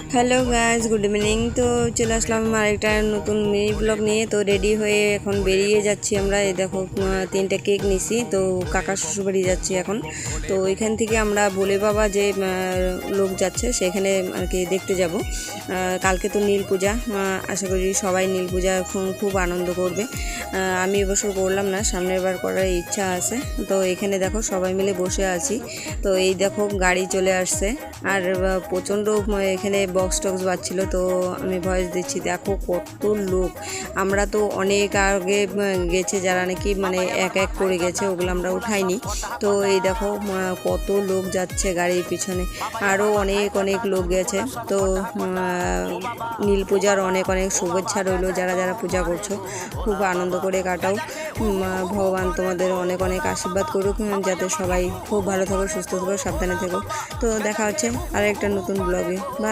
Hello guys, good evening. তো চলে আসলাম আরেকটা নতুন মিনি ব্লগ নিয়ে। তো রেডি হয়ে এখন বেরিয়ে যাচ্ছি আমরা। এই দেখো 3টে কেক নিছি। তো কাকা শ্বশুরবাড়ি যাচ্ছি এখন। তো এখান থেকে আমরা বলে বাবা যে লোক যাচ্ছে সেখানে আর কি দেখতে যাব। কালকে তো নীল পূজা, আশা করি সবাই নীল পূজা খুব আনন্দ করবে। আমি এবছর করলাম না, সামনের বার করার ইচ্ছা আছে। তো এখানে দেখো সবাই মিলে বসে আছি। তো এই দেখো গাড়ি চলে আসছে আর প্রচণ্ড এখানে বক্স টক্স বাজছিল। তো আমি ভয়েস দিচ্ছি, দেখো কত লোক। আমরা তো অনেক আগে গেছে যারা নাকি এক এক করে গেছে, ওগুলো আমরা উঠাইনি। তো এই দেখো কত লোক যাচ্ছে গাড়ির পিছনে, আরও অনেক অনেক লোক গেছে। তো নীল পূজার অনেক অনেক শুভেচ্ছা রইলো যারা যারা পূজা করছো, খুব আনন্দ করে কাটাও। ভগবান তোমাদের অনেক অনেক আশীর্বাদ করুক, যাতে সবাই খুব ভালো থাকো, সুস্থ থাকো, সাবধানে থেকো। তো দেখা হচ্ছে আর একটা নতুন ব্লগে। বাই।